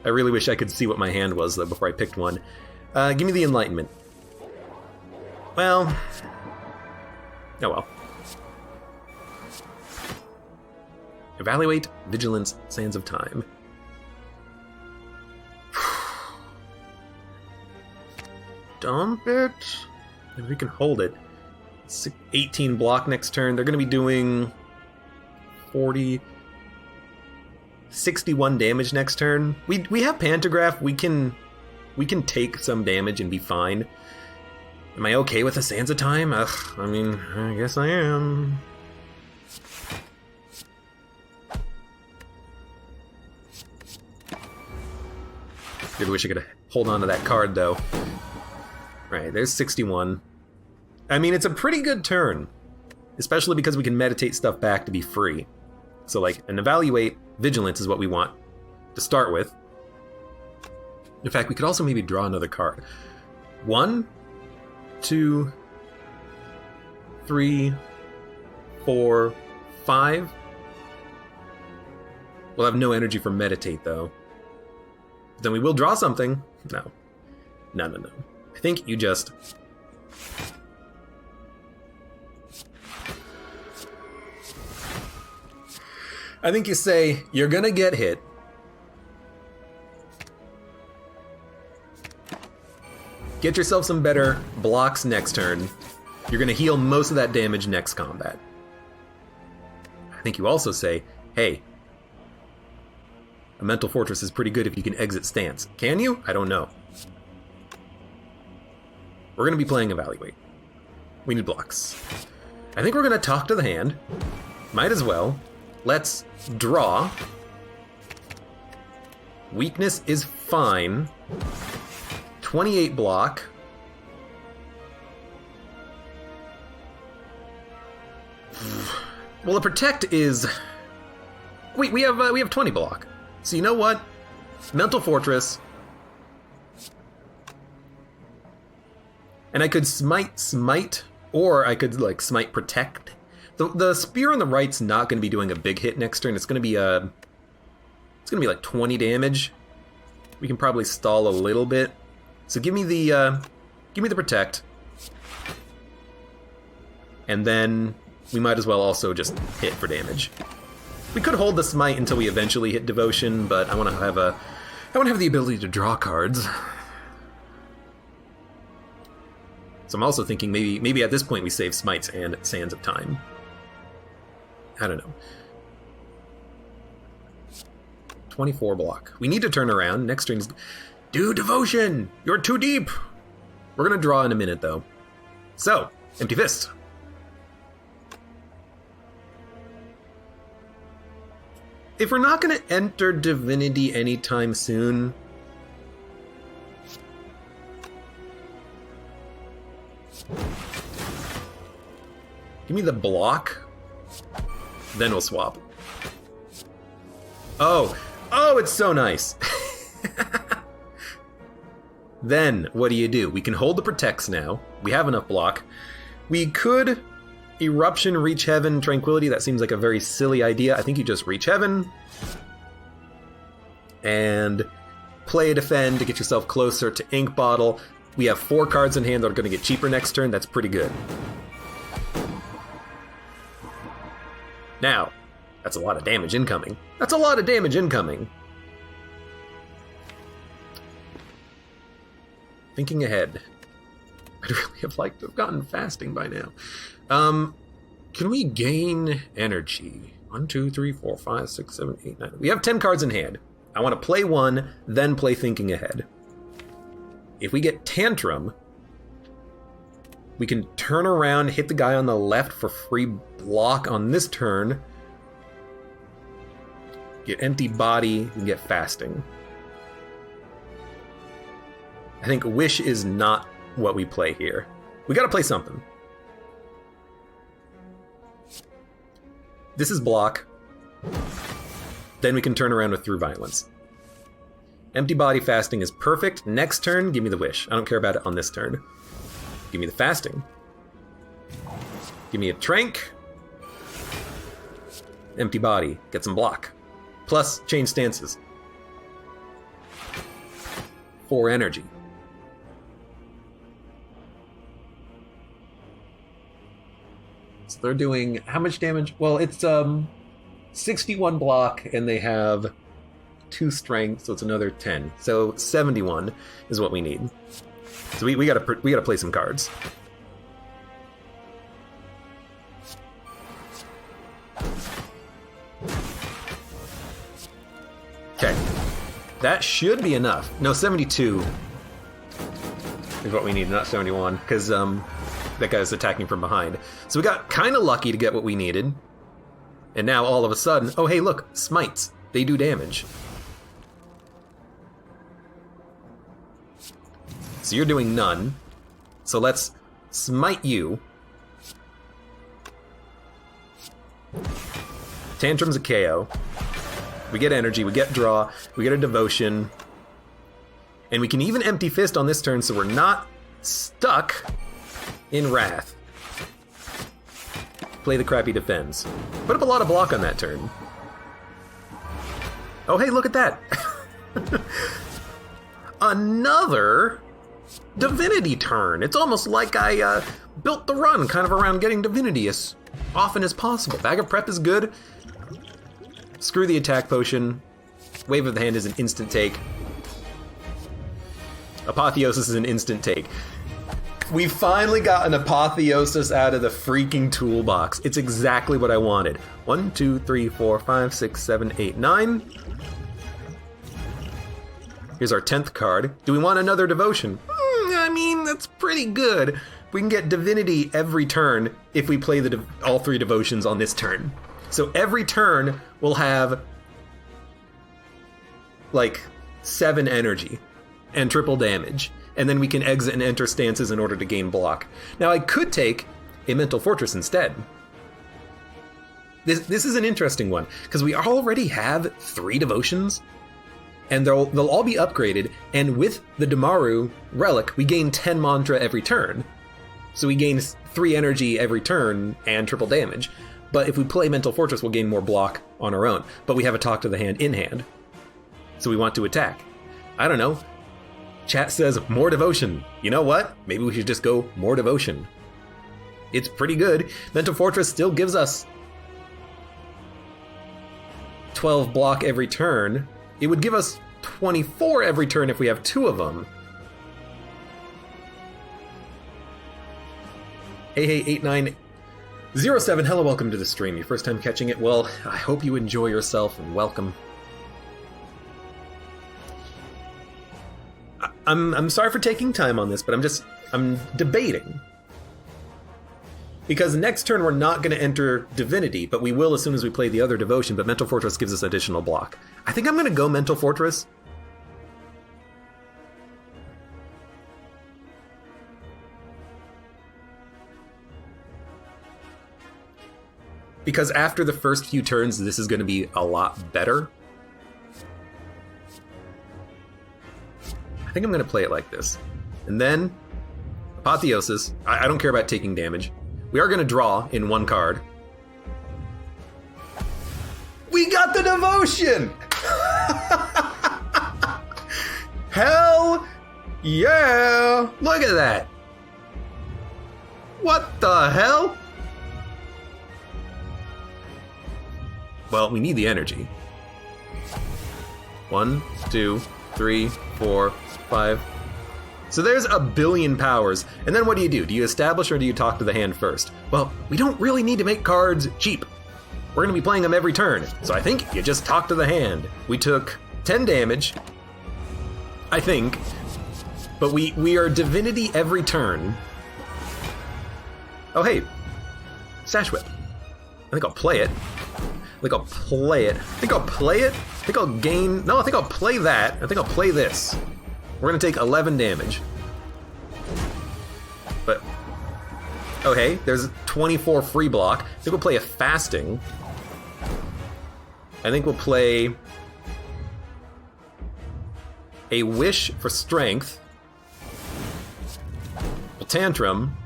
I really wish I could see what my hand was, though, before I picked one. Give me the Enlightenment. Well. Oh well. Evaluate, Vigilance, Sands of Time. Dump it. Maybe we can hold it. 18 block next turn. They're going to be doing 61 damage next turn. We have Pantograph. We can take some damage and be fine. Am I okay with the Sands of Time? Ugh, I mean, I guess I am. Really wish I could hold on to that card, though. Right, there's 61. I mean, it's a pretty good turn. Especially because we can meditate stuff back to be free. So, like, an Evaluate, Vigilance is what we want to start with. In fact, we could also maybe draw another card. 1, 2, 3, 4, 5. We'll have no energy for Meditate, though. Then we will draw something. No. No. I think you just... I think you say, you're gonna get hit. Get yourself some better blocks next turn. You're gonna heal most of that damage next combat. I think you also say, hey, a Mental Fortress is pretty good if you can exit stance. Can you? I don't know. We're going to be playing Evaluate. We need blocks. I think we're going to talk to the hand. Might as well. Let's draw. Weakness is fine. 28 block. Well, the protect is... Wait, we have 20 block. So you know what? Mental Fortress. And I could smite, or I could like smite protect. The spear on the right's not going to be doing a big hit next turn. It's going to be like 20 damage. We can probably stall a little bit. So give me the protect. And then we might as well also just hit for damage. We could hold the smite until we eventually hit devotion, but I want to have the ability to draw cards. So I'm also thinking maybe at this point we save smites and sands of time. I don't know. 24 block. We need to turn around. Next turn is... Do devotion! You're too deep! We're gonna draw in a minute, though. So, empty fist. If we're not gonna enter divinity anytime soon... Give me the block. Then we'll swap. Oh, it's so nice. Then, what do? We can hold the protects now. We have enough block. We could Eruption, Reach Heaven, Tranquility. That seems like a very silly idea. I think you just Reach Heaven. And play a Defend to get yourself closer to Ink Bottle. We have 4 cards in hand that are going to get cheaper next turn. That's pretty good. Now, that's a lot of damage incoming. That's a lot of damage incoming. Thinking ahead. I'd really have liked to have gotten fasting by now. Can we gain energy? 1, 2, 3, 4, 5, 6, 7, 8, 9. We have 10 cards in hand. I want to play one, then play Thinking Ahead. If we get Tantrum, we can turn around, hit the guy on the left for free block on this turn. Get Empty Body, and get Fasting. I think Wish is not what we play here. We gotta play something. This is block. Then we can turn around with Through Violence. Empty Body Fasting is perfect. Next turn, give me the Wish. I don't care about it on this turn. Give me the Fasting. Give me a Trank. Empty Body. Get some block. Plus, change stances. 4 energy. So they're doing how much damage? Well, it's 61 block, and they have 2 strength, so it's another 10. So 71 is what we need. So we gotta play some cards. Okay, that should be enough. No, 72 is what we need, not 71, because that guy's attacking from behind. So we got kind of lucky to get what we needed. And now all of a sudden, oh hey look, smites. They do damage. So you're doing none. So let's smite you. Tantrum's a KO. We get energy, we get draw, we get a devotion. And we can even empty fist on this turn so we're not stuck in Wrath. Play the crappy defense. Put up a lot of block on that turn. Oh hey, look at that. Another divinity turn. It's almost like I built the run kind of around getting divinity as often as possible. Bag of Prep is good. Screw the attack potion. Wave of the Hand is an instant take. Apotheosis is an instant take. We finally got an Apotheosis out of the freaking toolbox. It's exactly what I wanted. 1, 2, 3, 4, 5, 6, 7, 8, 9. Here's our 10th card. Do we want another devotion? I mean, that's pretty good. We can get divinity every turn if we play all 3 devotions on this turn. So every turn we'll have like 7 energy and triple damage. And then we can exit and enter stances in order to gain block. Now I could take a Mental Fortress instead. This is an interesting one, because we already have 3 devotions, and they'll all be upgraded, and with the Damaru relic, we gain 10 mantra every turn. So we gain 3 energy every turn and triple damage. But if we play Mental Fortress, we'll gain more block on our own. But we have a Talk to the Hand in hand. So we want to attack. I don't know. Chat says more devotion. You know what? Maybe we should just go more devotion. It's pretty good. Mental Fortress still gives us 12 block every turn. It would give us 24 every turn if we have 2 of them. Hey, 8907, hello, welcome to the stream. Your first time catching it? Well, I hope you enjoy yourself and welcome. I'm sorry for taking time on this, but I'm debating. Because next turn we're not going to enter Divinity, but we will as soon as we play the other devotion, but Mental Fortress gives us additional block. I think I'm going to go Mental Fortress. Because after the first few turns, this is going to be a lot better. I think I'm going to play it like this. And then, Apotheosis. I don't care about taking damage. We are going to draw in 1 card. We got the devotion! Hell yeah! Look at that! What the hell? Well, we need the energy. 1, 2, 3, 4, 5. So there's a billion powers. And then what do? Do you establish or do you talk to the hand first? Well, we don't really need to make cards cheap. We're going to be playing them every turn. So I think you just talk to the hand. We took 10 damage, I think. But we are Divinity every turn. Oh, hey. Sash Whip. I think I'll play it. I think I'll play it. No, I think I'll play that. I think I'll play this. We're gonna take 11 damage. But, oh hey, there's 24 free block. I think we'll play a Fasting. I think we'll play a Wish for Strength. A Tantrum.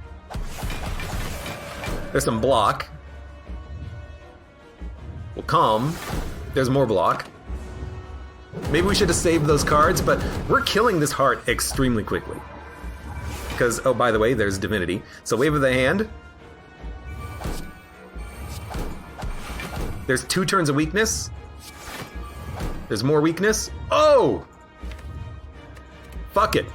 There's some block. We'll Calm. There's more block. Maybe we should have saved those cards, but we're killing this heart extremely quickly. Because, oh, by the way, there's Divinity. So Wave of the Hand. There's 2 turns of weakness. There's more weakness. Oh! Fuck it.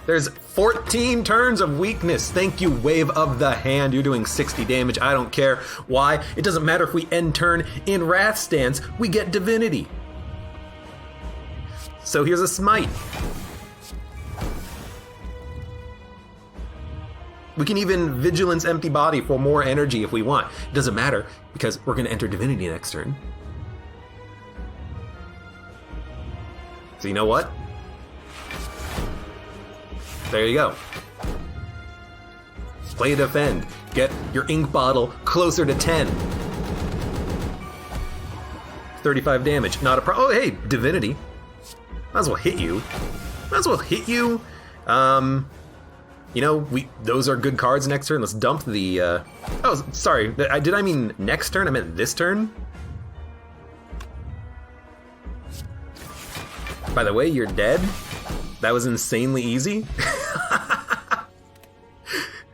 There's 14 turns of weakness. Thank you, Wave of the Hand. You're doing 60 damage. I don't care. Why? It doesn't matter if we end turn in Wrath Stance. We get Divinity. So here's a Smite. We can even Vigilance Empty Body for more energy if we want. It doesn't matter because we're going to enter Divinity next turn. So you know what? There you go. Play Defend. Get your ink bottle closer to 10. 35 damage. Not a pro. Oh, hey, Divinity. Might as well hit you. You know, those are good cards next turn. Let's dump the. Oh, sorry. Did I mean next turn? I meant this turn. By the way, you're dead. That was insanely easy.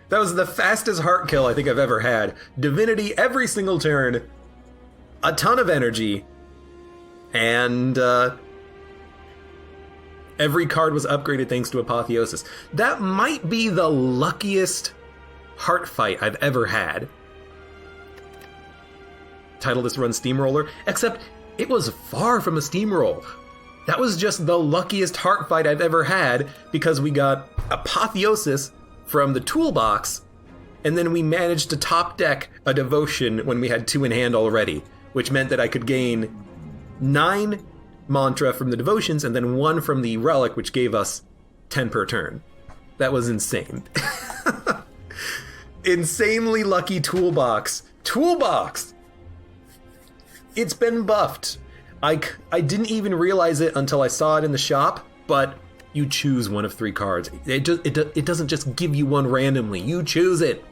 That was the fastest heart kill I think I've ever had. Divinity every single turn, a ton of energy, and every card was upgraded thanks to Apotheosis. That might be the luckiest heart fight I've ever had. Title this run Steamroller, except it was far from a steamroll. That was just the luckiest heart fight I've ever had because we got Apotheosis from the Toolbox, and then we managed to top deck a Devotion when we had 2 in hand already, which meant that I could gain 9 mantra from the Devotions and then 1 from the Relic, which gave us 10 per turn. That was insane. Insanely lucky Toolbox. Toolbox! It's been buffed. I didn't even realize it until I saw it in the shop, but you choose one of 3 cards. It doesn't just give you one randomly. You choose it.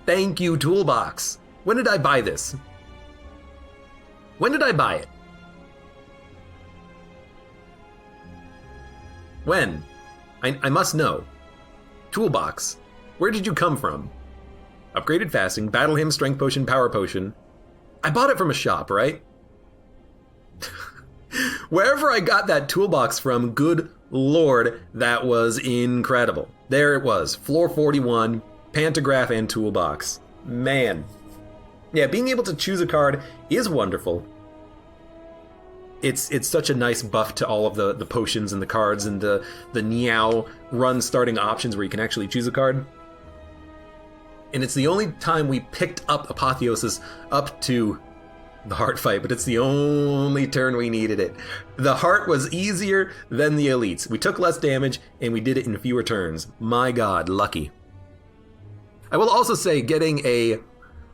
Thank you, Toolbox. When did I buy this? When did I buy it? When? I must know. Toolbox. Where did you come from? Upgraded fasting, battle hymn, strength potion, power potion. I bought it from a shop, right? Wherever I got that toolbox from, good lord, that was incredible. There it was, floor 41, pantograph and toolbox. Man. Yeah, being able to choose a card is wonderful. It's such a nice buff to all of the potions and the cards and the Niao run starting options where you can actually choose a card. And it's the only time we picked up Apotheosis up to the heart fight, but it's the only turn we needed it. The heart was easier than the elites. We took less damage and we did it in fewer turns. My god, lucky. I will also say getting a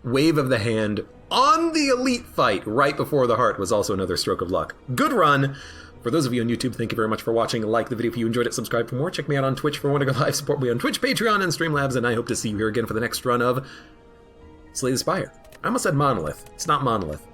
wave of the hand on the elite fight right before the heart was also another stroke of luck. Good run. For those of you on YouTube, thank you very much for watching. Like the video if you enjoyed it, subscribe for more. Check me out on Twitch for when I go live. Support me on Twitch, Patreon, and Streamlabs, and I hope to see you here again for the next run of Slay the Spire. I almost said Monolith. It's not Monolith.